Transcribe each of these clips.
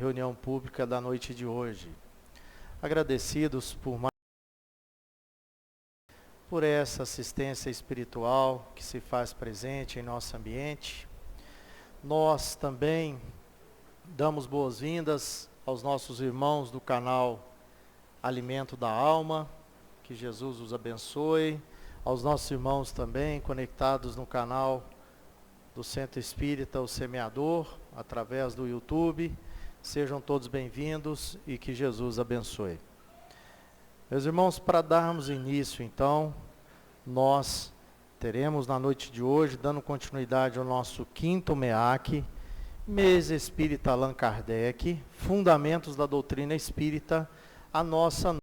reunião pública da noite de hoje. Agradecidos por essa assistência espiritual que se faz presente em nosso ambiente. Nós também damos boas-vindas aos nossos irmãos do canal Alimento da Alma, que Jesus os abençoe, aos nossos irmãos também conectados no canal do Centro Espírita O Semeador, através do YouTube. Sejam todos bem-vindos e que Jesus abençoe. Meus irmãos, para darmos início, então, nós teremos na noite de hoje, dando continuidade ao nosso quinto MEAC, Mês Espírita Allan Kardec, Fundamentos da Doutrina Espírita, a nossa...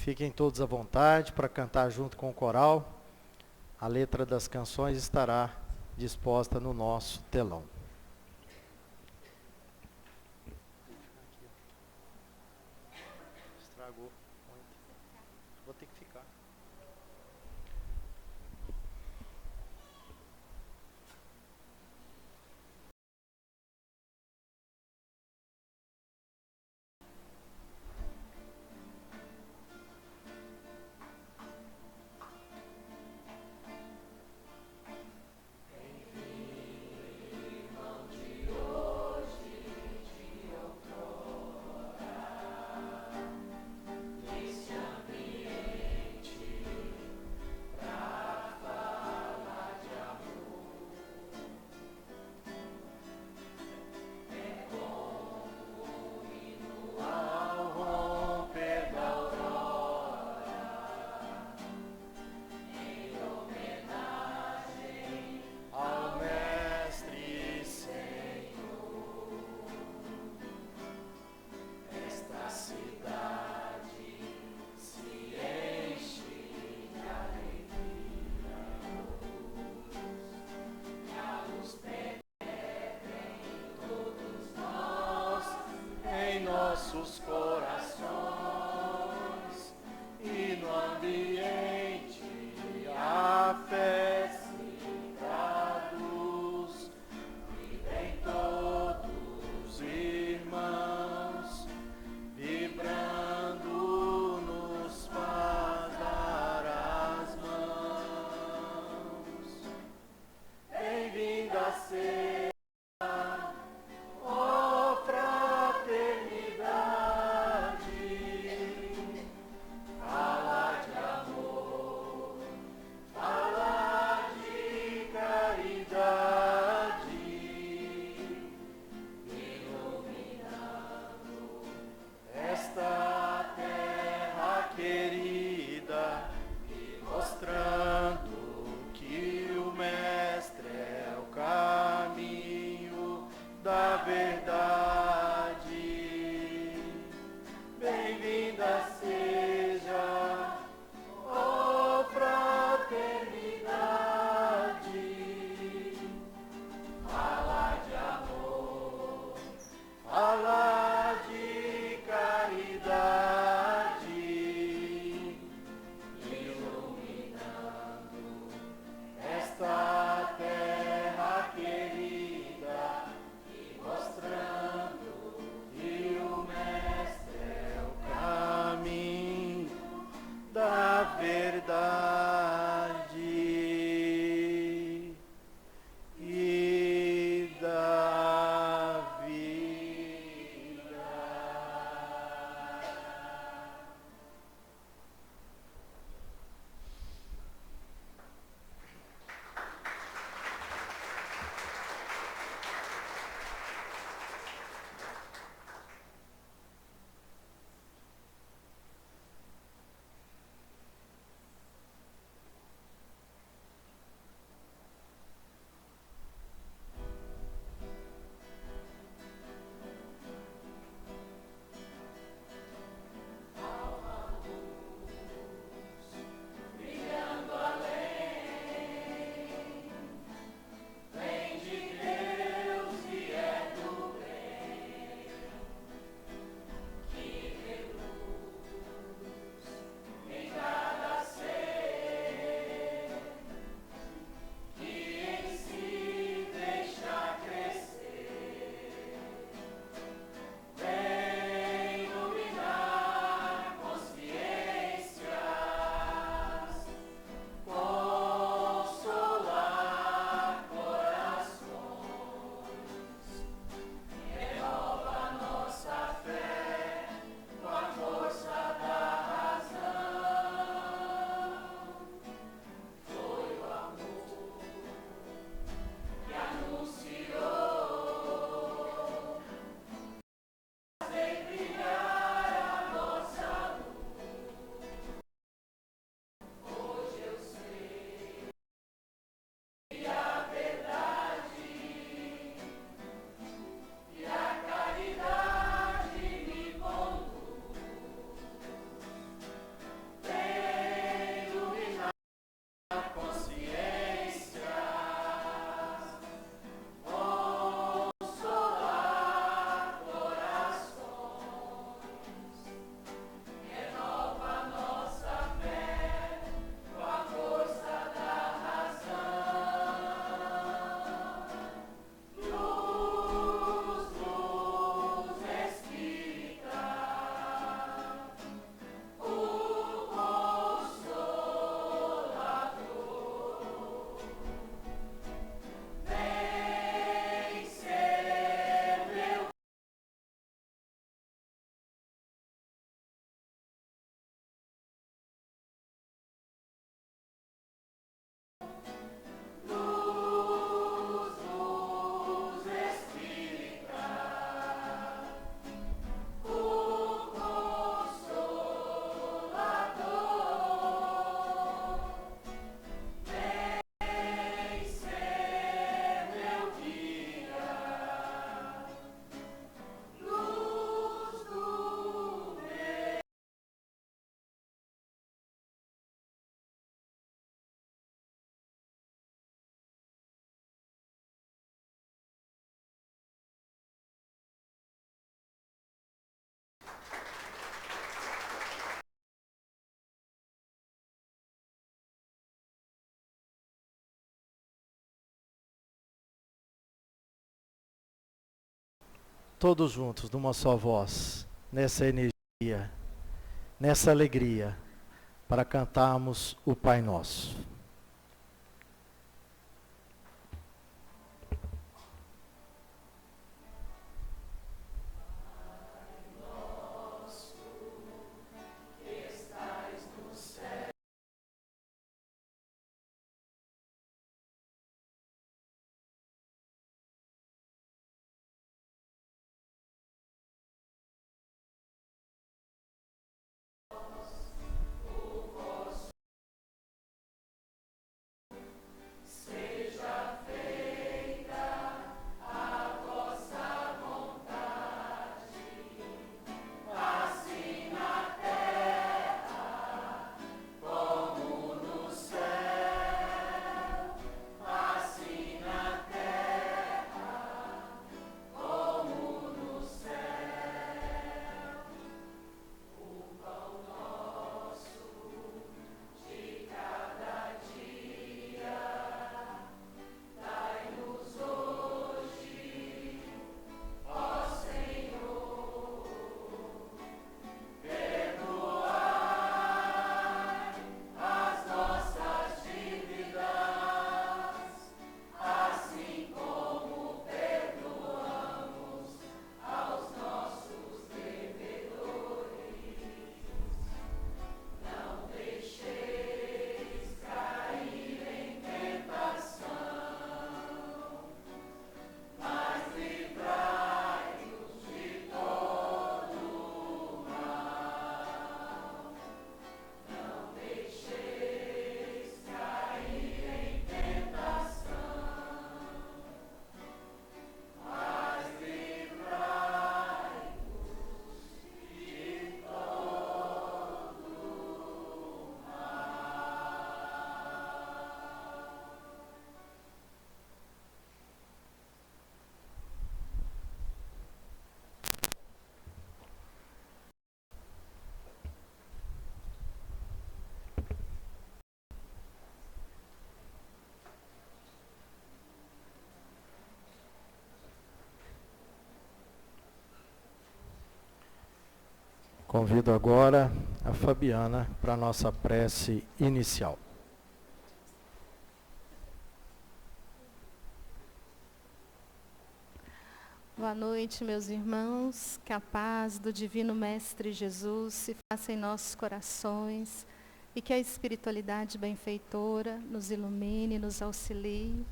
Fiquem todos à vontade para cantar junto com o coral. A letra das canções estará disposta no nosso telão. Estragou muito. Vou ter que ficar. Nossos corações e no ambiente a fé se traduz. Vivem todos irmãos, vibrando nos faz dar as mãos. Bem-vindo a ser. Ó fraternidade, todos juntos, numa só voz, nessa energia, nessa alegria, para cantarmos o Pai Nosso. Convido agora a Fabiana para a nossa prece inicial. Boa noite, meus irmãos. Que a paz do Divino Mestre Jesus se faça em nossos corações e que a espiritualidade benfeitora nos ilumine, nos auxilie.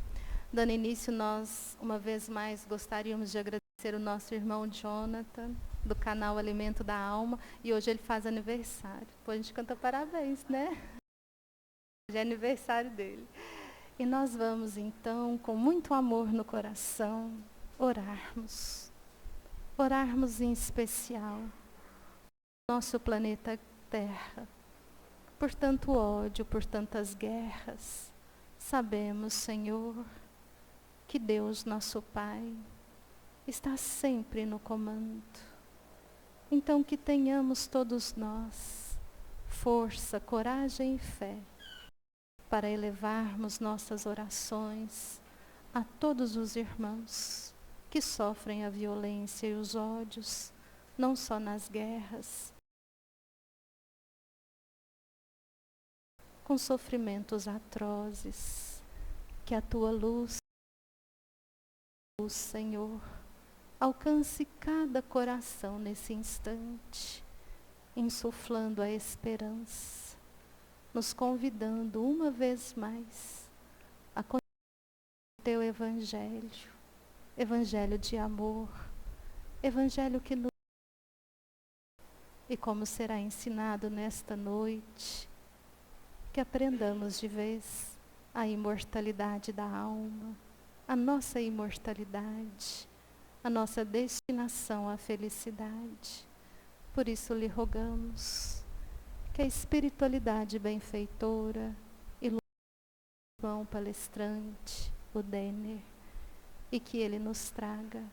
Dando início, nós, uma vez mais, gostaríamos de agradecer o nosso irmão Jonathan, do canal Alimento da Alma, e hoje ele faz aniversário. Depois a gente canta parabéns, né? Hoje é aniversário dele. E nós vamos, então, com muito amor no coração, orarmos. Orarmos em especial nosso planeta Terra. Por tanto ódio, por tantas guerras, sabemos, Senhor, que Deus, nosso Pai, está sempre no comando. Então que tenhamos todos nós força, coragem e fé para elevarmos nossas orações a todos os irmãos que sofrem a violência e os ódios, não só nas guerras, com sofrimentos atrozes, que a tua luz, Senhor, alcance cada coração nesse instante, insuflando a esperança, nos convidando uma vez mais a conhecer o teu evangelho, evangelho de amor, evangelho que nos... E como será ensinado nesta noite, que aprendamos de vez a imortalidade da alma, a nossa imortalidade, a nossa destinação à felicidade. Por isso lhe rogamos que a espiritualidade benfeitora ilumine o irmão palestrante, o Denner, e que ele nos traga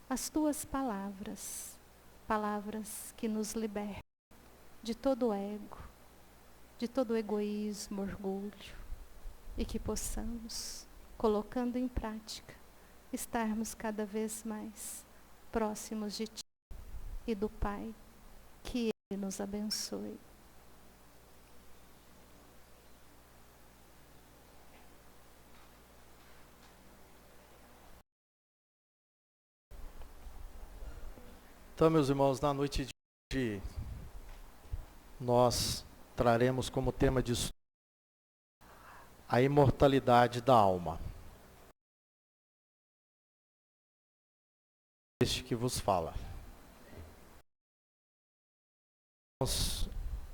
as tuas palavras, palavras que nos libertam de todo ego, de todo egoísmo, orgulho, e que possamos, colocando em prática, estarmos cada vez mais próximos de Ti e do Pai. Que Ele nos abençoe. Então, meus irmãos, na noite de hoje, nós traremos como tema de estudo a imortalidade da alma. Este que vos fala.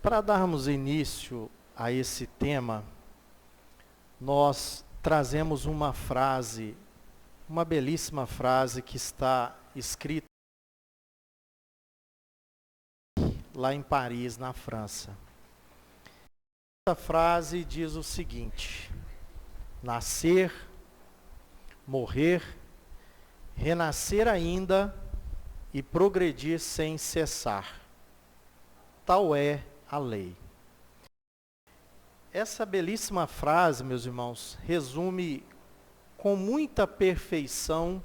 Para darmos início a esse tema, nós trazemos uma frase, uma belíssima frase que está escrita lá em Paris, na França. Essa frase diz o seguinte: nascer, morrer, renascer ainda e progredir sem cessar. Tal é a lei. Essa belíssima frase, meus irmãos, resume com muita perfeição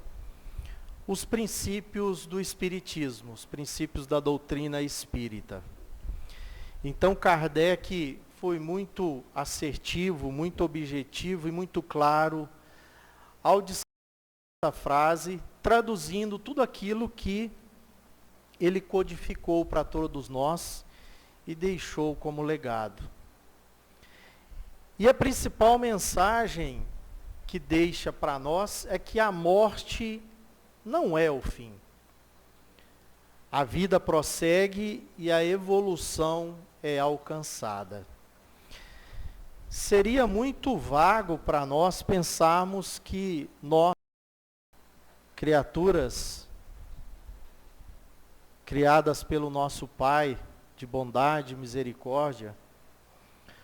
os princípios do Espiritismo, os princípios da doutrina espírita. Então, Kardec foi muito assertivo, muito objetivo e muito claro ao descrever essa frase, traduzindo tudo aquilo que ele codificou para todos nós e deixou como legado. E a principal mensagem que deixa para nós é que a morte não é o fim. A vida prossegue e a evolução é alcançada. Seria muito vago para nós pensarmos que nós, criaturas criadas pelo nosso Pai de bondade e misericórdia,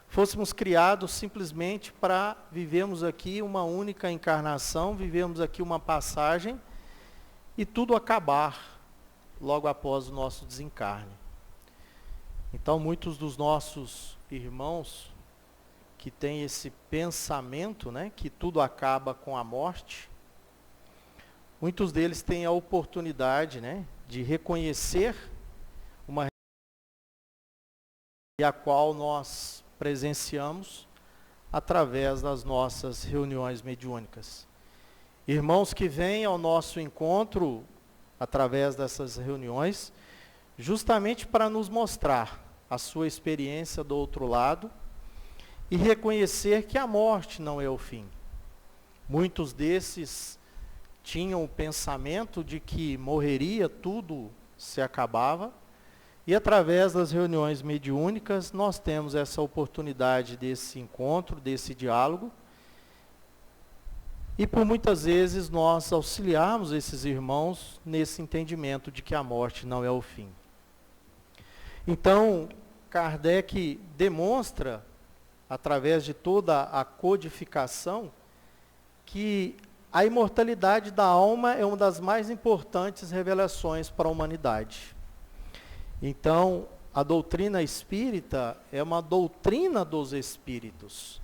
fôssemos criados simplesmente para vivermos aqui uma única encarnação, vivermos aqui uma passagem e tudo acabar logo após o nosso desencarne. Então, muitos dos nossos irmãos que têm esse pensamento, né, que tudo acaba com a morte, muitos deles têm a oportunidade, né, de reconhecer uma realidade a qual nós presenciamos através das nossas reuniões mediúnicas. Irmãos que vêm ao nosso encontro através dessas reuniões, justamente para nos mostrar a sua experiência do outro lado e reconhecer que a morte não é o fim. Muitos desses tinham o pensamento de que morreria, tudo se acabava, e através das reuniões mediúnicas nós temos essa oportunidade desse encontro, desse diálogo, e por muitas vezes nós auxiliarmos esses irmãos nesse entendimento de que a morte não é o fim. Então, Kardec demonstra, através de toda a codificação, que a imortalidade da alma é uma das mais importantes revelações para a humanidade. Então, a doutrina espírita é uma doutrina dos espíritos,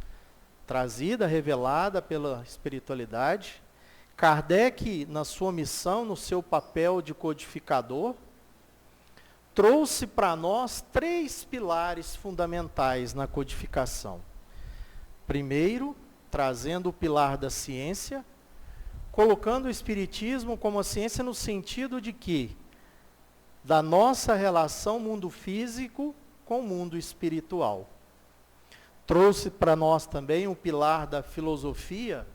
trazida, revelada pela espiritualidade. Kardec, na sua missão, no seu papel de codificador, trouxe para nós 3 pilares fundamentais na codificação. Primeiro, trazendo o pilar da ciência, colocando o Espiritismo como a ciência no sentido de que, da nossa relação mundo físico com o mundo espiritual. Trouxe para nós também um pilar da filosofia,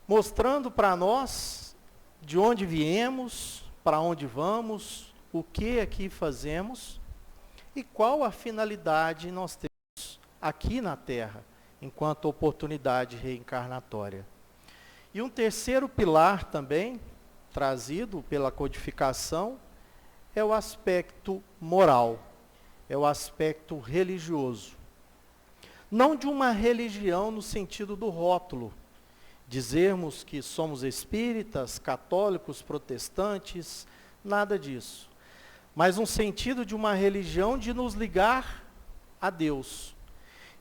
mostrando para nós de onde viemos, para onde vamos, o que aqui fazemos e qual a finalidade nós temos aqui na Terra, enquanto oportunidade reencarnatória. E um terceiro pilar também, trazido pela codificação, é o aspecto moral, é o aspecto religioso. Não de uma religião no sentido do rótulo, dizermos que somos espíritas, católicos, protestantes, nada disso. Mas um sentido de uma religião de nos ligar a Deus,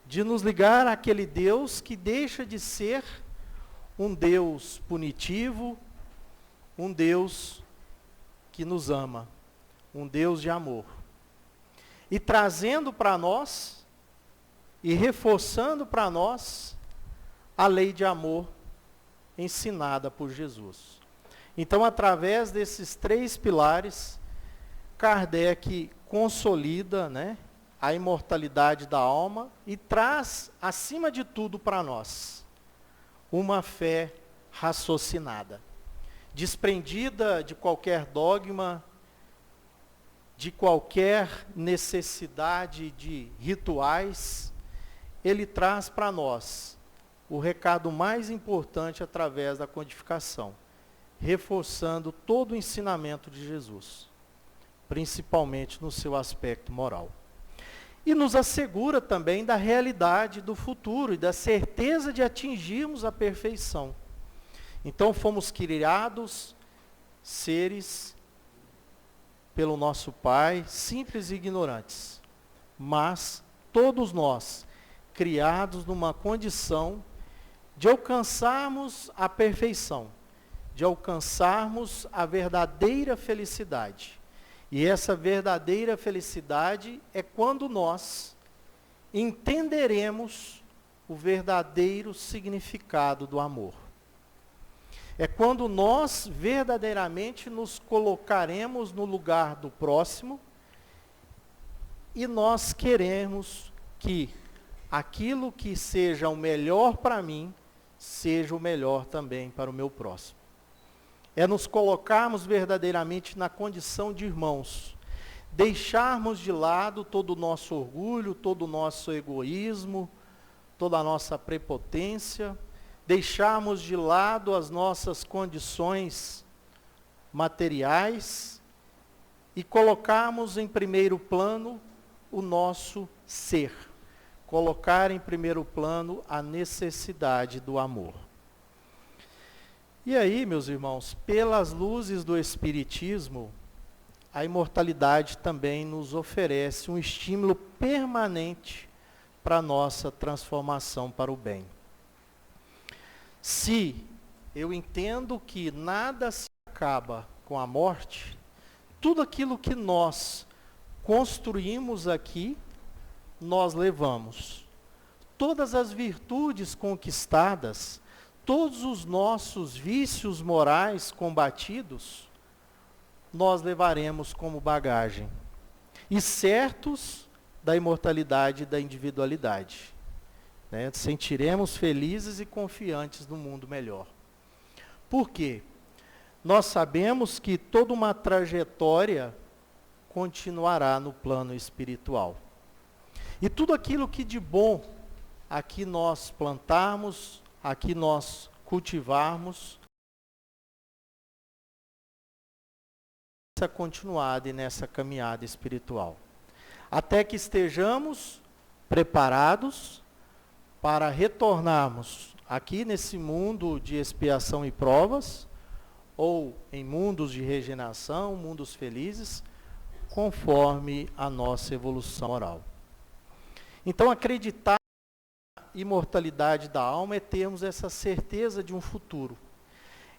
de nos ligar àquele Deus que deixa de ser um Deus punitivo, um Deus que nos ama, um Deus de amor. E trazendo para nós, e reforçando para nós, a lei de amor ensinada por Jesus. Então, através desses 3 pilares, Kardec consolida, né, a imortalidade da alma e traz, acima de tudo, para nós, uma fé raciocinada, desprendida de qualquer dogma, de qualquer necessidade de rituais. Ele traz para nós o recado mais importante através da codificação, reforçando todo o ensinamento de Jesus, principalmente no seu aspecto moral. E nos assegura também da realidade do futuro e da certeza de atingirmos a perfeição. Então fomos criados seres pelo nosso Pai, simples e ignorantes, mas todos nós criados numa condição de alcançarmos a perfeição, de alcançarmos a verdadeira felicidade. E essa verdadeira felicidade é quando nós entenderemos o verdadeiro significado do amor. É quando nós verdadeiramente nos colocaremos no lugar do próximo e nós queremos que aquilo que seja o melhor para mim, seja o melhor também para o meu próximo. É nos colocarmos verdadeiramente na condição de irmãos, deixarmos de lado todo o nosso orgulho, todo o nosso egoísmo, toda a nossa prepotência, deixarmos de lado as nossas condições materiais e colocarmos em primeiro plano o nosso ser. Colocar em primeiro plano a necessidade do amor. E aí, meus irmãos, pelas luzes do Espiritismo, a imortalidade também nos oferece um estímulo permanente para a nossa transformação para o bem. Se eu entendo que nada se acaba com a morte, tudo aquilo que nós construímos aqui, nós levamos. Todas as virtudes conquistadas, todos os nossos vícios morais combatidos, nós levaremos como bagagem. E certos da imortalidade e da individualidade. Né? Sentiremos felizes e confiantes no mundo melhor. Por quê? Nós sabemos que toda uma trajetória continuará no plano espiritual. E tudo aquilo que de bom aqui nós plantarmos, aqui nós cultivarmos, nessa continuada e nessa caminhada espiritual. Até que estejamos preparados para retornarmos aqui nesse mundo de expiação e provas, ou em mundos de regeneração, mundos felizes, conforme a nossa evolução moral. Então, acreditar na imortalidade da alma é termos essa certeza de um futuro.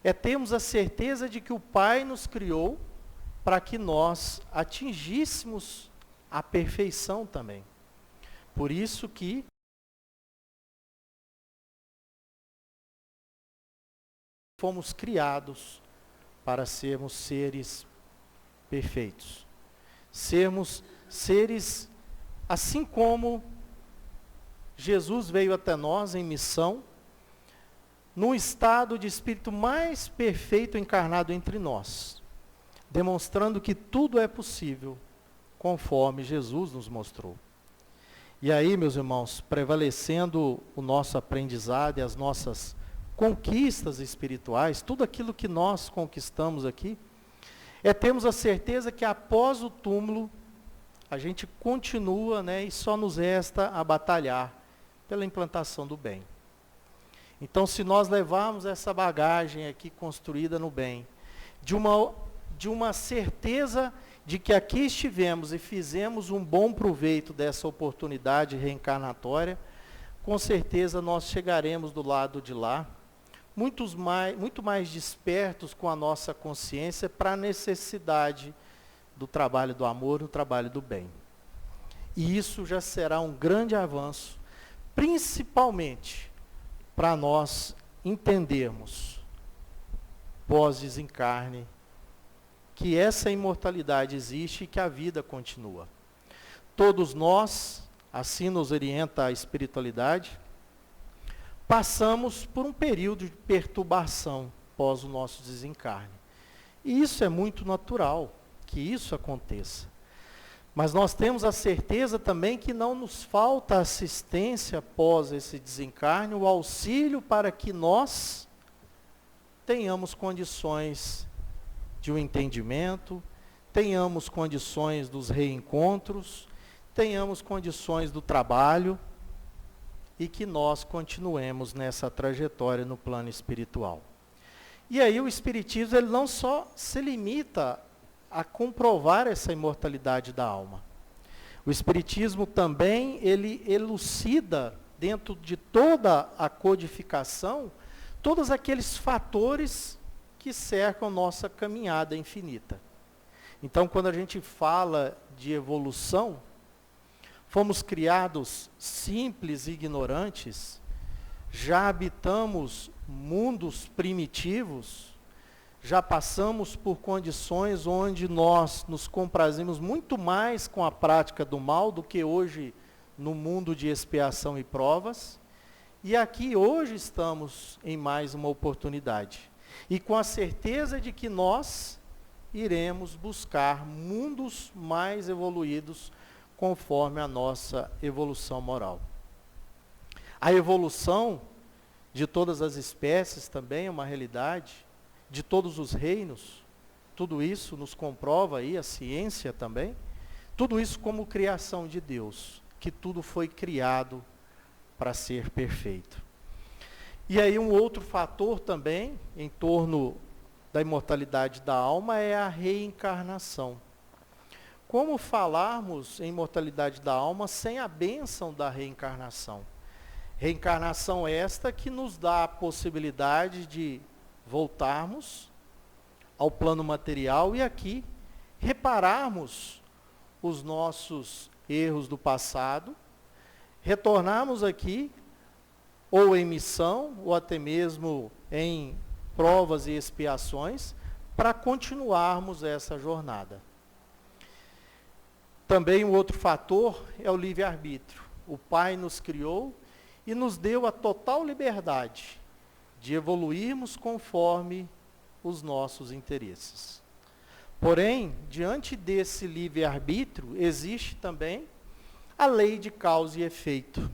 É termos a certeza de que o Pai nos criou para que nós atingíssemos a perfeição também. Por isso que fomos criados para sermos seres perfeitos. Sermos seres assim como Jesus veio até nós em missão, num estado de espírito mais perfeito encarnado entre nós, demonstrando que tudo é possível, conforme Jesus nos mostrou. E aí, meus irmãos, prevalecendo o nosso aprendizado e as nossas conquistas espirituais, tudo aquilo que nós conquistamos aqui, é termos a certeza que após o túmulo, a gente continua, né, e só nos resta a batalhar pela implantação do bem. Então, se nós levarmos essa bagagem aqui construída no bem, de uma certeza de que aqui estivemos e fizemos um bom proveito dessa oportunidade reencarnatória, com certeza nós chegaremos do lado de lá muito mais despertos com a nossa consciência para a necessidade do trabalho do amor, do trabalho do bem. E isso já será um grande avanço, principalmente para nós entendermos, pós-desencarne, que essa imortalidade existe e que a vida continua. Todos nós, assim nos orienta a espiritualidade, passamos por um período de perturbação pós o nosso desencarne. E isso é muito natural, que isso aconteça. Mas nós temos a certeza também que não nos falta assistência após esse desencarne, o auxílio para que nós tenhamos condições de um entendimento, tenhamos condições dos reencontros, tenhamos condições do trabalho e que nós continuemos nessa trajetória no plano espiritual. E aí o Espiritismo ele não só se limita a comprovar essa imortalidade da alma. O Espiritismo também ele elucida dentro de toda a codificação todos aqueles fatores que cercam nossa caminhada infinita. Então, quando a gente fala de evolução, fomos criados simples e ignorantes, já habitamos mundos primitivos, já passamos por condições onde nós nos comprazimos muito mais com a prática do mal do que hoje no mundo de expiação e provas. E aqui hoje estamos em mais uma oportunidade. E com a certeza de que nós iremos buscar mundos mais evoluídos conforme a nossa evolução moral. A evolução de todas as espécies também é uma realidade, de todos os reinos, tudo isso nos comprova aí, a ciência também, tudo isso como criação de Deus, que tudo foi criado para ser perfeito. E aí um outro fator também, em torno da imortalidade da alma, é a reencarnação. Como falarmos em imortalidade da alma sem a bênção da reencarnação? Reencarnação esta que nos dá a possibilidade de voltarmos ao plano material e aqui repararmos os nossos erros do passado, retornarmos aqui, ou em missão, ou até mesmo em provas e expiações, para continuarmos essa jornada. Também um outro fator é o livre-arbítrio. O Pai nos criou e nos deu a total liberdade de evoluirmos conforme os nossos interesses. Porém, diante desse livre-arbítrio, existe também a lei de causa e efeito,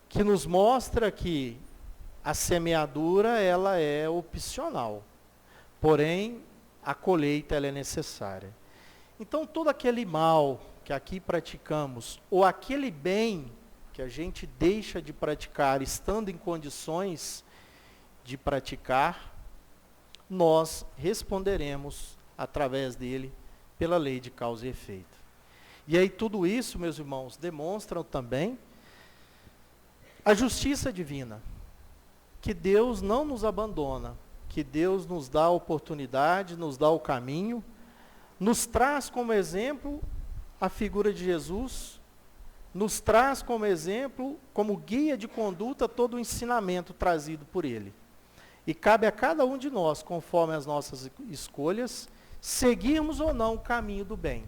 que nos mostra que a semeadura ela é opcional, porém a colheita ela é necessária. Então todo aquele mal que aqui praticamos, ou aquele bem que a gente deixa de praticar estando em condições de praticar, nós responderemos através dele pela lei de causa e efeito. E aí tudo isso, meus irmãos, demonstram também a justiça divina, que Deus não nos abandona, que Deus nos dá a oportunidade, nos dá o caminho, nos traz como exemplo a figura de Jesus, nos traz como exemplo, como guia de conduta, todo o ensinamento trazido por Ele. E cabe a cada um de nós, conforme as nossas escolhas, seguirmos ou não o caminho do bem,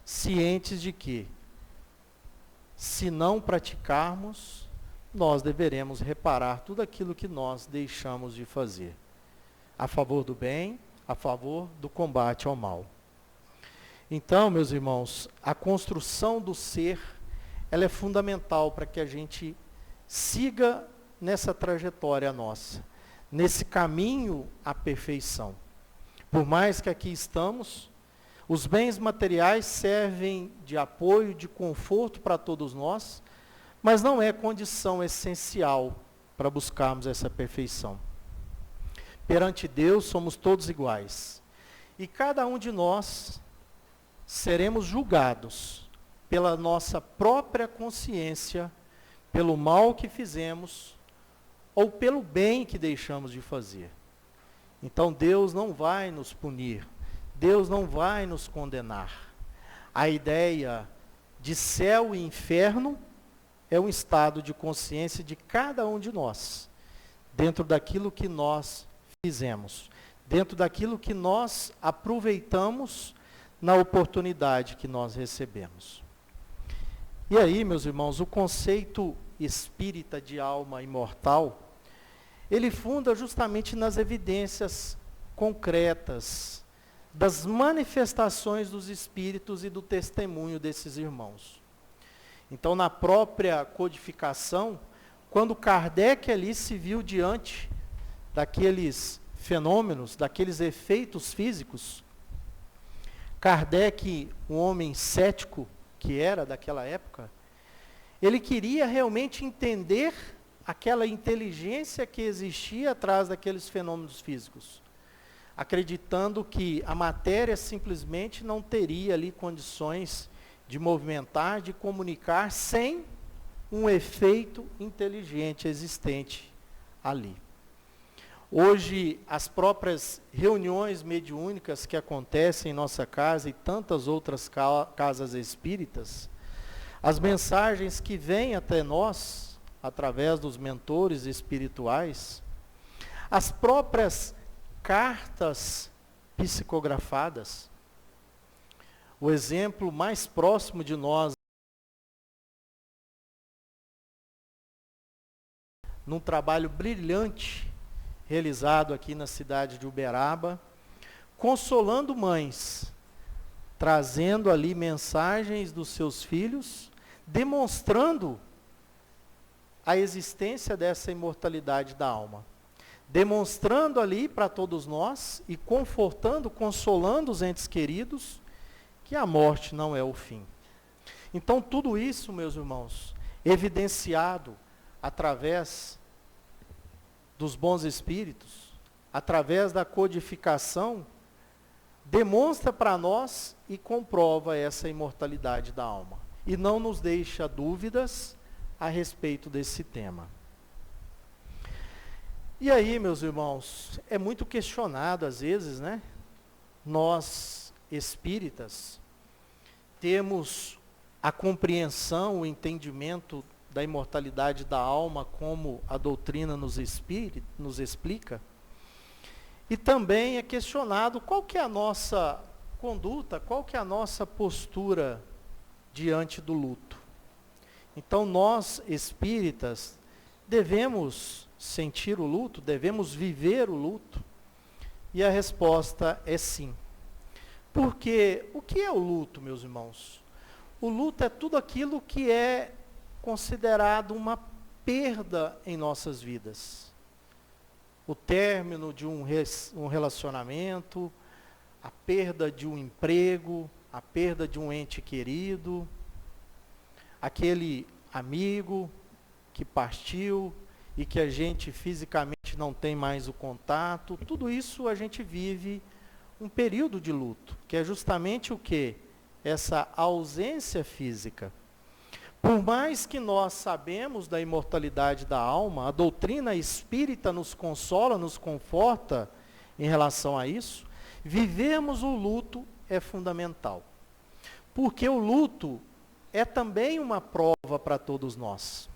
cientes de que, se não praticarmos, nós deveremos reparar tudo aquilo que nós deixamos de fazer, a favor do bem, a favor do combate ao mal. Então, meus irmãos, a construção do ser, ela é fundamental para que a gente siga nessa trajetória nossa, nesse caminho à perfeição. Por mais que aqui estamos, os bens materiais servem de apoio, de conforto para todos nós, mas não é condição essencial para buscarmos essa perfeição. Perante Deus somos todos iguais. E cada um de nós seremos julgados pela nossa própria consciência, pelo mal que fizemos, ou pelo bem que deixamos de fazer. Então Deus não vai nos punir, Deus não vai nos condenar. A ideia de céu e inferno é um estado de consciência de cada um de nós, dentro daquilo que nós fizemos, dentro daquilo que nós aproveitamos na oportunidade que nós recebemos. E aí, meus irmãos, o conceito espírita de alma imortal, ele funda justamente nas evidências concretas das manifestações dos espíritos e do testemunho desses irmãos. Então, na própria codificação, quando Kardec ali se viu diante daqueles fenômenos, daqueles efeitos físicos, Kardec, um homem cético que era daquela época, ele queria realmente entender aquela inteligência que existia atrás daqueles fenômenos físicos, acreditando que a matéria simplesmente não teria ali condições de movimentar, de comunicar, sem um efeito inteligente existente ali. Hoje, as próprias reuniões mediúnicas que acontecem em nossa casa e tantas outras casas espíritas, as mensagens que vêm até nós, através dos mentores espirituais, as próprias cartas psicografadas, o exemplo mais próximo de nós, num trabalho brilhante, realizado aqui na cidade de Uberaba, consolando mães, trazendo ali mensagens dos seus filhos, demonstrando a existência dessa imortalidade da alma. Demonstrando ali para todos nós e confortando, consolando os entes queridos, que a morte não é o fim. Então tudo isso, meus irmãos, evidenciado através dos bons espíritos, através da codificação, demonstra para nós e comprova essa imortalidade da alma. E não nos deixa dúvidas a respeito desse tema. E aí, meus irmãos, é muito questionado às vezes, né? Nós, espíritas, temos a compreensão, o entendimento da imortalidade da alma, como a doutrina nos explica. E também é questionado qual que é a nossa conduta, qual que é a nossa postura diante do luto. Então nós, espíritas, devemos sentir o luto, devemos viver o luto? E a resposta é sim. Porque o que é o luto, meus irmãos? O luto é tudo aquilo que é considerado uma perda em nossas vidas. O término de um relacionamento, a perda de um emprego, a perda de um ente querido, aquele amigo que partiu e que a gente fisicamente não tem mais o contato, tudo isso a gente vive um período de luto, que é justamente o quê? Essa ausência física. Por mais que nós sabemos da imortalidade da alma, a doutrina espírita nos consola, nos conforta em relação a isso, vivermos o luto é fundamental. Porque o luto é também uma prova para todos nós.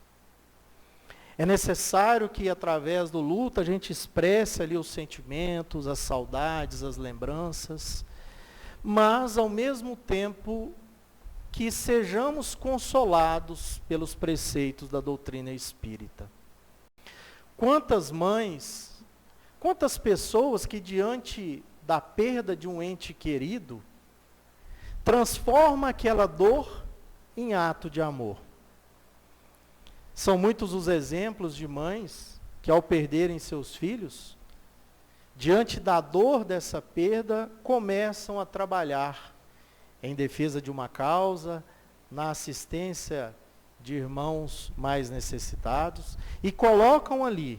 É necessário que através do luto a gente expresse ali os sentimentos, as saudades, as lembranças, mas ao mesmo tempo que sejamos consolados pelos preceitos da doutrina espírita. Quantas mães, quantas pessoas que diante da perda de um ente querido, transforma aquela dor em ato de amor. São muitos os exemplos de mães que ao perderem seus filhos, diante da dor dessa perda, começam a trabalhar em defesa de uma causa, na assistência de irmãos mais necessitados, e colocam ali,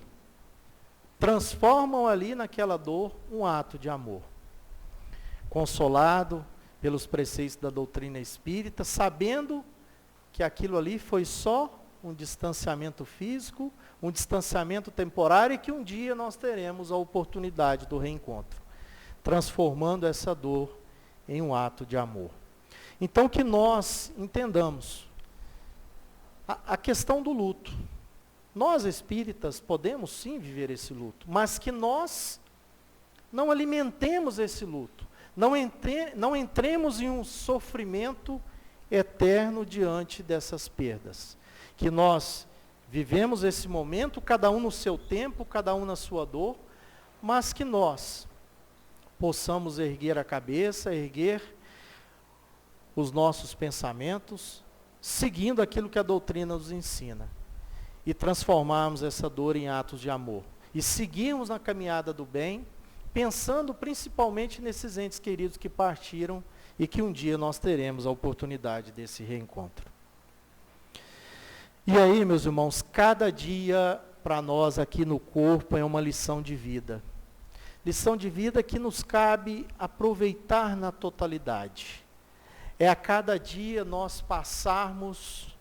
transformam ali naquela dor um ato de amor. Consolado pelos preceitos da doutrina espírita, sabendo que aquilo ali foi só um distanciamento físico, um distanciamento temporário, e que um dia nós teremos a oportunidade do reencontro, transformando essa dor em um ato de amor. Então, que nós entendamos a questão do luto. Nós espíritas podemos sim viver esse luto, mas que nós não alimentemos esse luto, não entremos em um sofrimento eterno diante dessas perdas. Que nós vivemos esse momento, cada um no seu tempo, cada um na sua dor, mas que nós possamos erguer a cabeça, erguer os nossos pensamentos, seguindo aquilo que a doutrina nos ensina, e transformarmos essa dor em atos de amor, e seguirmos na caminhada do bem, pensando principalmente nesses entes queridos que partiram, e que um dia nós teremos a oportunidade desse reencontro. E aí, meus irmãos, cada dia para nós aqui no corpo é uma lição de vida. Lição de vida que nos cabe aproveitar na totalidade. É a cada dia nós passarmos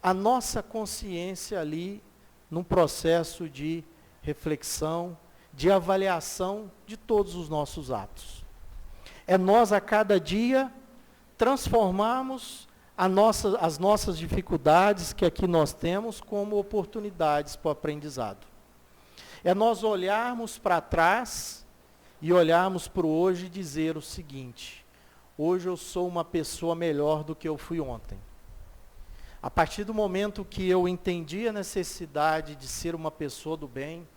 a nossa consciência ali num processo de reflexão, de avaliação de todos os nossos atos. É nós a cada dia transformarmos as nossas dificuldades que aqui nós temos como oportunidades para o aprendizado. É nós olharmos para trás e olharmos para o hoje e dizer o seguinte: hoje eu sou uma pessoa melhor do que eu fui ontem. A partir do momento que eu entendi a necessidade de ser uma pessoa do bem,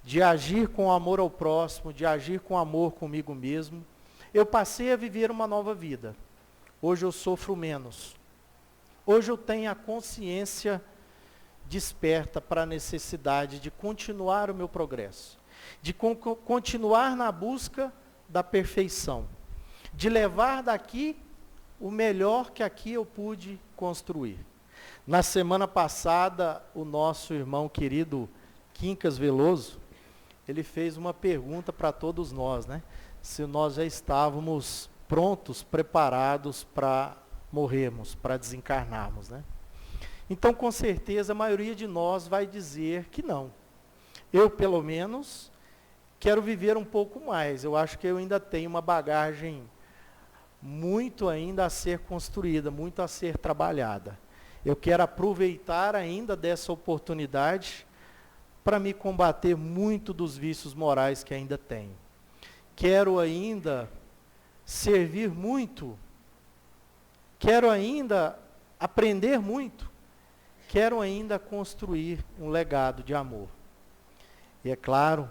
de agir com amor ao próximo, de agir com amor comigo mesmo, eu passei a viver uma nova vida. Hoje eu sofro menos. Hoje eu tenho a consciência desperta para a necessidade de continuar o meu progresso, de continuar na busca da perfeição, de levar daqui o melhor que aqui eu pude construir. Na semana passada, o nosso irmão querido Quincas Veloso, ele fez uma pergunta para todos nós, né? Se nós já estávamos prontos, preparados para morrermos, para desencarnarmos, né? Então, com certeza, a maioria de nós vai dizer que não. Eu, pelo menos, quero viver um pouco mais. Eu acho que eu ainda tenho uma bagagem muito ainda a ser construída, muito a ser trabalhada. Eu quero aproveitar ainda dessa oportunidade para me combater muito dos vícios morais que ainda tenho. Quero ainda servir muito, quero ainda aprender muito, quero ainda construir um legado de amor. E é claro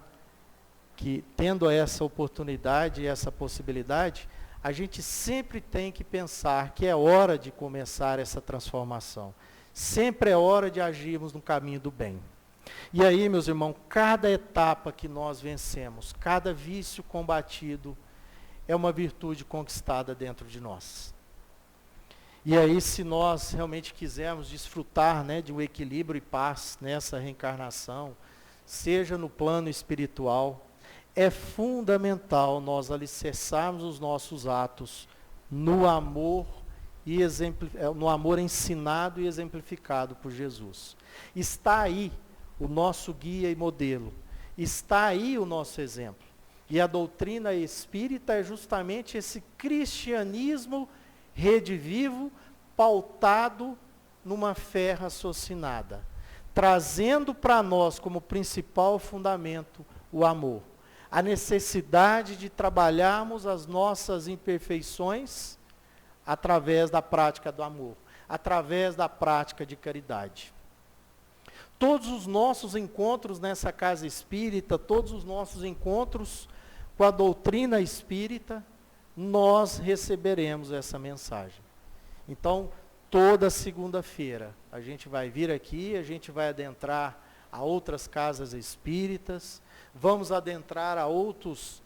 que, tendo essa oportunidade e essa possibilidade, a gente sempre tem que pensar que é hora de começar essa transformação. Sempre é hora de agirmos no caminho do bem. E aí, meus irmãos, cada etapa que nós vencemos, cada vício combatido, é uma virtude conquistada dentro de nós. E aí, se nós realmente quisermos desfrutar, né, de um equilíbrio e paz nessa reencarnação, seja no plano espiritual, é fundamental nós alicerçarmos os nossos atos no amor, no amor ensinado e exemplificado por Jesus. Está aí o nosso guia e modelo, está aí o nosso exemplo. E a doutrina espírita é justamente esse cristianismo redivivo, pautado numa fé raciocinada, trazendo para nós como principal fundamento o amor. A necessidade de trabalharmos as nossas imperfeições através da prática do amor, através da prática de caridade. Todos os nossos encontros nessa casa espírita, todos os nossos encontros com a doutrina espírita, nós receberemos essa mensagem. Então, toda segunda-feira, a gente vai vir aqui, a gente vai adentrar a outras casas espíritas, vamos adentrar a outros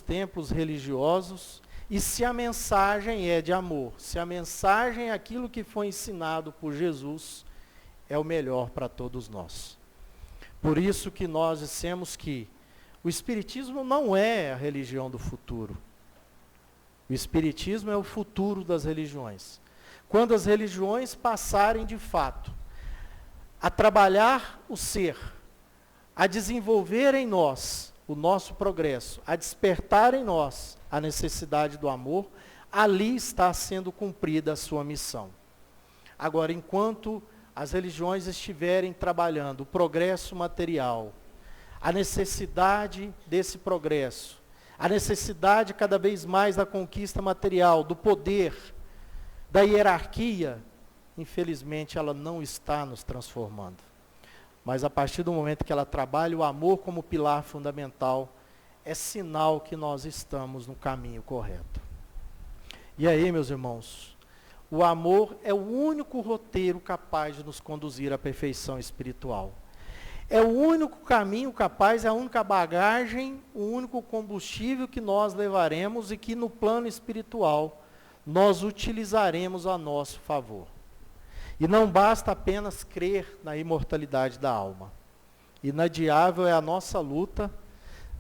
templos religiosos, e se a mensagem é de amor, se a mensagem é aquilo que foi ensinado por Jesus, é o melhor para todos nós. Por isso que nós dissemos que o Espiritismo não é a religião do futuro. O Espiritismo é o futuro das religiões. quando as religiões passarem de fato a trabalhar o ser, a desenvolver em nós o nosso progresso, a despertar em nós a necessidade do amor, ali está sendo cumprida a sua missão. Agora, enquanto as religiões estiverem trabalhando o progresso material, a necessidade desse progresso, a necessidade cada vez mais da conquista material, do poder, da hierarquia, infelizmente ela não está nos transformando. Mas a partir do momento que ela trabalha o amor como pilar fundamental, é sinal que nós estamos no caminho correto. E aí, meus irmãos, o amor é o único roteiro capaz de nos conduzir à perfeição espiritual. É o único caminho capaz, é a única bagagem, o único combustível que nós levaremos e que no plano espiritual nós utilizaremos a nosso favor. E não basta apenas crer na imortalidade da alma. Inadiável é a nossa luta,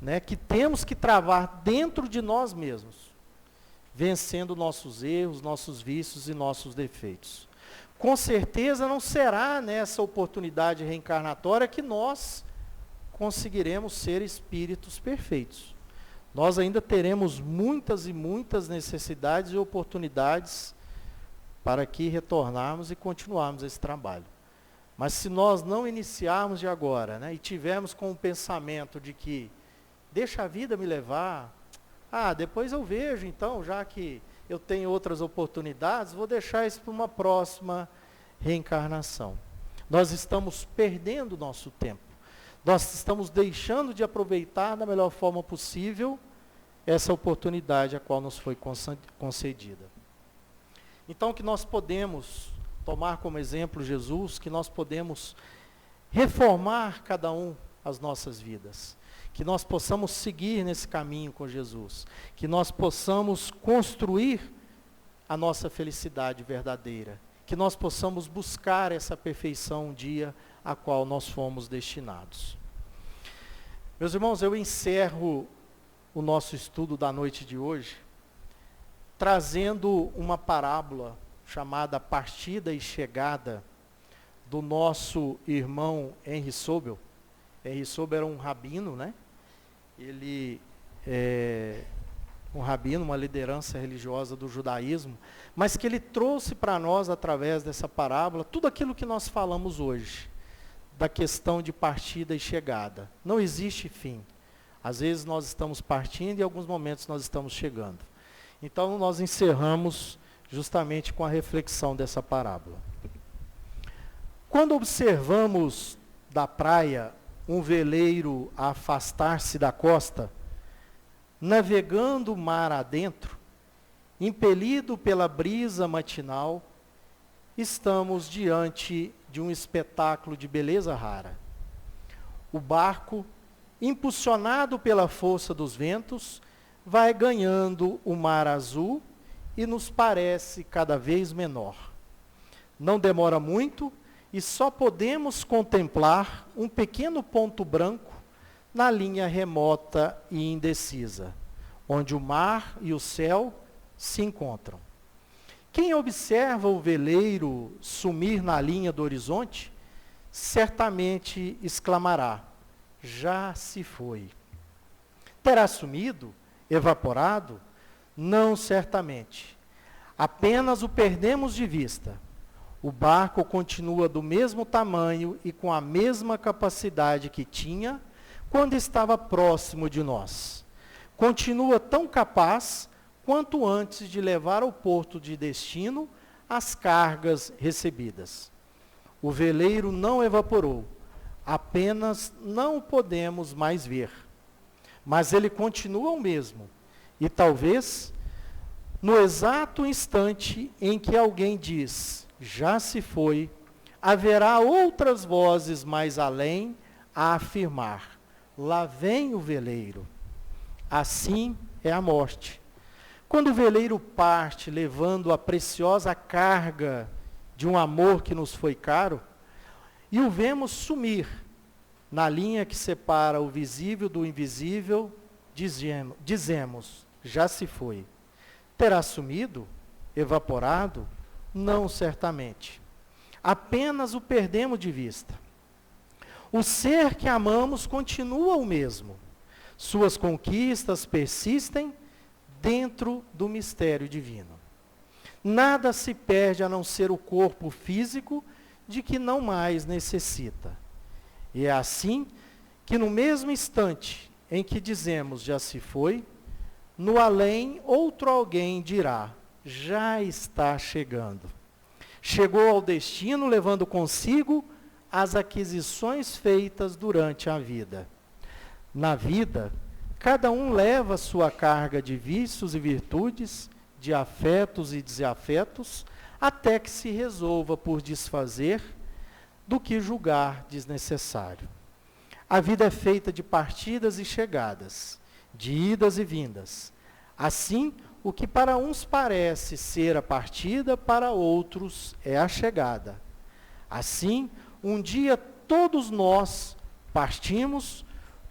né, que temos que travar dentro de nós mesmos, vencendo nossos erros, nossos vícios e nossos defeitos. Com certeza não será nessa oportunidade reencarnatória que nós conseguiremos ser espíritos perfeitos. Nós ainda teremos muitas e muitas necessidades e oportunidades para que retornarmos e continuarmos esse trabalho. Mas se nós não iniciarmos de agora, né, e tivermos com o pensamento de que deixa a vida me levar, depois eu vejo então, já que eu tenho outras oportunidades, vou deixar isso para uma próxima reencarnação. Nós estamos perdendo o nosso tempo. Nós estamos deixando de aproveitar da melhor forma possível essa oportunidade a qual nos foi concedida. Então, que nós podemos tomar como exemplo Jesus, que nós podemos reformar cada um as nossas vidas, que nós possamos seguir nesse caminho com Jesus, que nós possamos construir a nossa felicidade verdadeira, que nós possamos buscar essa perfeição um dia a qual nós fomos destinados. Meus irmãos, eu encerro o nosso estudo da noite de hoje trazendo uma parábola chamada Partida e Chegada do nosso irmão Henry Sobel. Henry Sobel era um rabino, né? Ele é um rabino, uma liderança religiosa do judaísmo, mas que ele trouxe para nós, através dessa parábola, tudo aquilo que nós falamos hoje, da questão de partida e chegada. Não existe fim. Às vezes nós estamos partindo e em alguns momentos nós estamos chegando. Então nós encerramos justamente com a reflexão dessa parábola. Quando observamos da praia um veleiro a afastar-se da costa, navegando o mar adentro, impelido pela brisa matinal, estamos diante de um espetáculo de beleza rara. O barco, impulsionado pela força dos ventos, vai ganhando o mar azul e nos parece cada vez menor. Não demora muito e só podemos contemplar um pequeno ponto branco na linha remota e indecisa, onde o mar e o céu se encontram. Quem observa o veleiro sumir na linha do horizonte, certamente exclamará: já se foi. Terá sumido? Evaporado? Não, certamente. Apenas o perdemos de vista. O barco continua do mesmo tamanho e com a mesma capacidade que tinha quando estava próximo de nós. Continua tão capaz quanto antes de levar ao porto de destino as cargas recebidas. O veleiro não evaporou, apenas não o podemos mais ver. Mas ele continua o mesmo. E talvez, no exato instante em que alguém diz, já se foi, haverá outras vozes mais além a afirmar, lá vem o veleiro. Assim é a morte. Quando o veleiro parte, levando a preciosa carga de um amor que nos foi caro, e o vemos sumir na linha que separa o visível do invisível, dizemos, já se foi. Terá sumido, evaporado Não, certamente. Apenas o perdemos de vista. O ser que amamos continua o mesmo. Suas conquistas persistem dentro do mistério divino. Nada se perde a não ser o corpo físico de que não mais necessita. E é assim que no mesmo instante em que dizemos já se foi, no além outro alguém dirá, já está chegando. Chegou ao destino levando consigo as aquisições feitas durante a vida. Na vida, cada um leva sua carga de vícios e virtudes, de afetos e desafetos, até que se resolva por desfazer do que julgar desnecessário. A vida é feita de partidas e chegadas, de idas e vindas. Assim, o que para uns parece ser a partida, para outros é a chegada. Assim, um dia todos nós partimos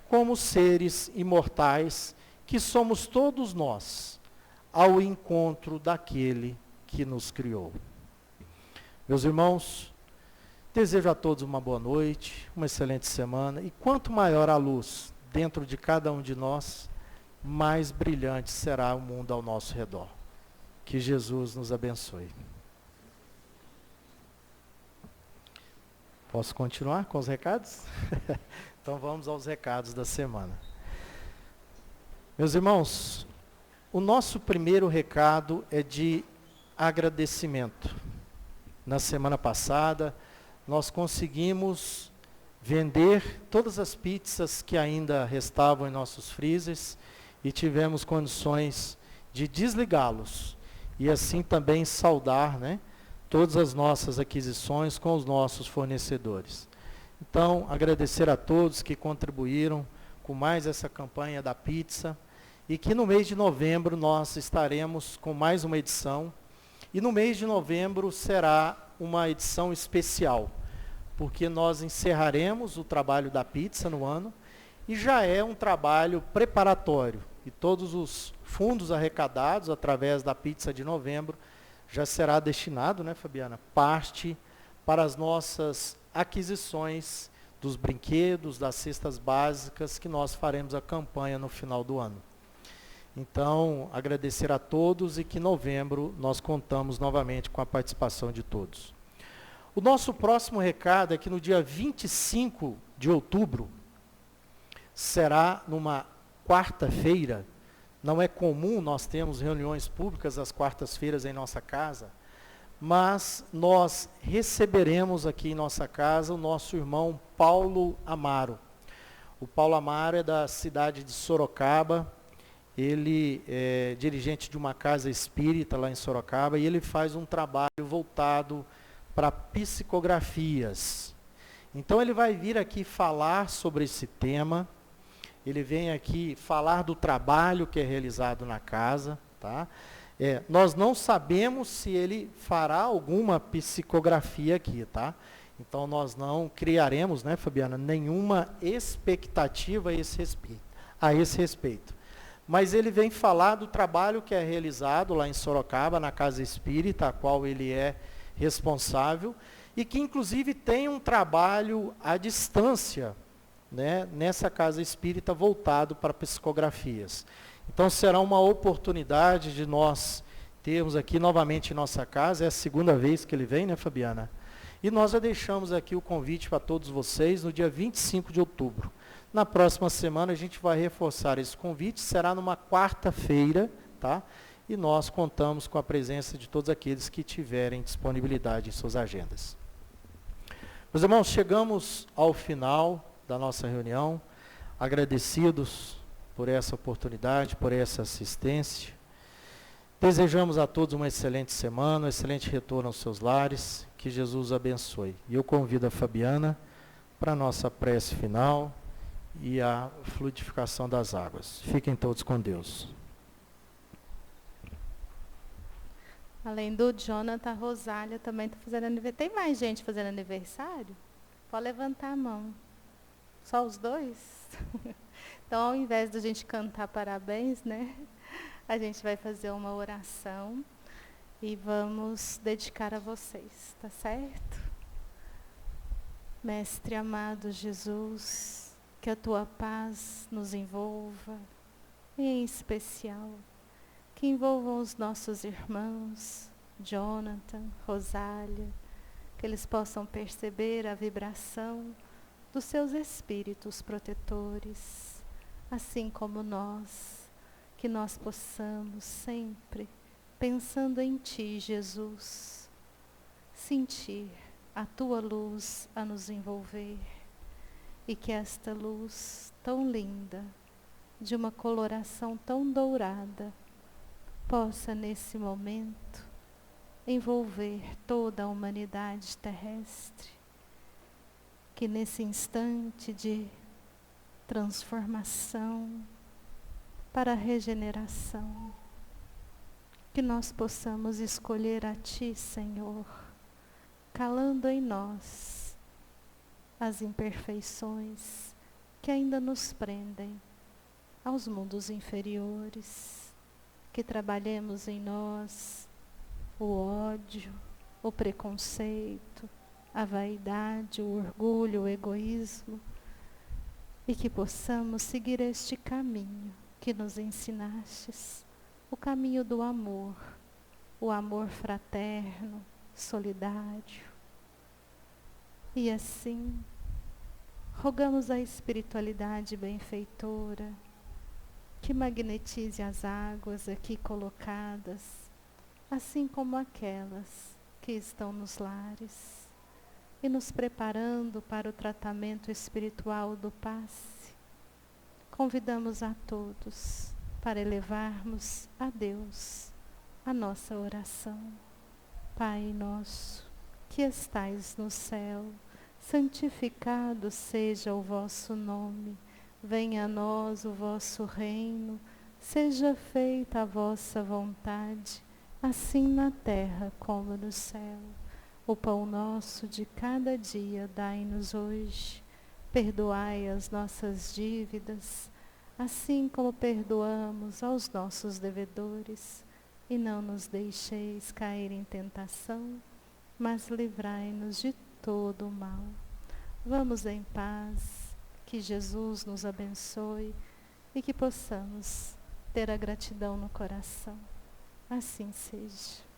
como seres imortais, que somos todos nós, ao encontro daquele que nos criou. Meus irmãos, desejo a todos uma boa noite, uma excelente semana, e quanto maior a luz dentro de cada um de nós, mais brilhante será o mundo ao nosso redor. Que Jesus nos abençoe. Posso continuar com os recados? Então vamos aos recados da semana. Meus irmãos, o nosso primeiro recado é de agradecimento. Na semana passada, nós conseguimos vender todas as pizzas que ainda restavam em nossos freezers e tivemos condições de desligá-los e assim também saldar, todas as nossas aquisições com os nossos fornecedores. Então, agradecer a todos que contribuíram com mais essa campanha da pizza e que no mês de novembro nós estaremos com mais uma edição. E no mês de novembro será uma edição especial, porque nós encerraremos o trabalho da pizza no ano e já é um trabalho preparatório. E todos os fundos arrecadados através da pizza de novembro já será destinado, Fabiana, parte para as nossas aquisições dos brinquedos, das cestas básicas que nós faremos a campanha no final do ano. Então, agradecer a todos e que em novembro nós contamos novamente com a participação de todos. O nosso próximo recado é que no dia 25 de outubro, será numa quarta-feira. Não é comum nós termos reuniões públicas às quartas-feiras em nossa casa, mas nós receberemos aqui em nossa casa o nosso irmão Paulo Amaro. O Paulo Amaro é da cidade de Sorocaba, ele é dirigente de uma casa espírita lá em Sorocaba e ele faz um trabalho voltado para psicografias. Então ele vai vir aqui falar sobre esse tema, ele vem aqui falar do trabalho que é realizado na casa, tá? Nós não sabemos se ele fará alguma psicografia aqui, tá? Então nós não criaremos, Fabiana, nenhuma expectativa a esse respeito. Mas ele vem falar do trabalho que é realizado lá em Sorocaba, na Casa Espírita, a qual ele é responsável, e que inclusive tem um trabalho à distância, nessa Casa Espírita voltado para psicografias. Então será uma oportunidade de nós termos aqui novamente em nossa casa, é a segunda vez que ele vem, Fabiana? E nós já deixamos aqui o convite para todos vocês no dia 25 de outubro. Na próxima semana a gente vai reforçar esse convite, será numa quarta-feira, tá? E nós contamos com a presença de todos aqueles que tiverem disponibilidade em suas agendas. Meus irmãos, chegamos ao final da nossa reunião, agradecidos por essa oportunidade, por essa assistência. Desejamos a todos uma excelente semana, um excelente retorno aos seus lares, que Jesus os abençoe. E eu convido a Fabiana para a nossa prece final e a fluidificação das águas. Fiquem todos com Deus. Além do Jonathan, a Rosália também está fazendo aniversário. Tem mais gente fazendo aniversário? Pode levantar a mão. Só os dois? Então, ao invés de a gente cantar parabéns, a gente vai fazer uma oração. e vamos dedicar a vocês, tá certo? Mestre amado Jesus, que a tua paz nos envolva, e em especial, que envolvam os nossos irmãos, Jonathan, Rosália, que eles possam perceber a vibração dos seus espíritos protetores, assim como nós, que nós possamos sempre, pensando em Ti, Jesus, sentir a Tua luz a nos envolver e que esta luz tão linda, de uma coloração tão dourada, possa nesse momento envolver toda a humanidade terrestre, que nesse instante de transformação para a regeneração, que nós possamos escolher a Ti, Senhor, calando em nós as imperfeições que ainda nos prendem aos mundos inferiores, que trabalhemos em nós o ódio, o preconceito, a vaidade, o orgulho, o egoísmo, e que possamos seguir este caminho que nos ensinastes, o caminho do amor, o amor fraterno, solidário. E assim, rogamos à espiritualidade benfeitora que magnetize as águas aqui colocadas, assim como aquelas que estão nos lares, e nos preparando para o tratamento espiritual do passe. Convidamos a todos para elevarmos a Deus a nossa oração. Pai nosso, que estais no céu, santificado seja o vosso nome. Venha a nós o vosso reino, seja feita a vossa vontade, assim na terra como no céu. O pão nosso de cada dia dai-nos hoje. Perdoai as nossas dívidas, assim como perdoamos aos nossos devedores. E não nos deixeis cair em tentação, mas livrai-nos de todo o mal. Vamos em paz, que Jesus nos abençoe e que possamos ter a gratidão no coração. Assim seja.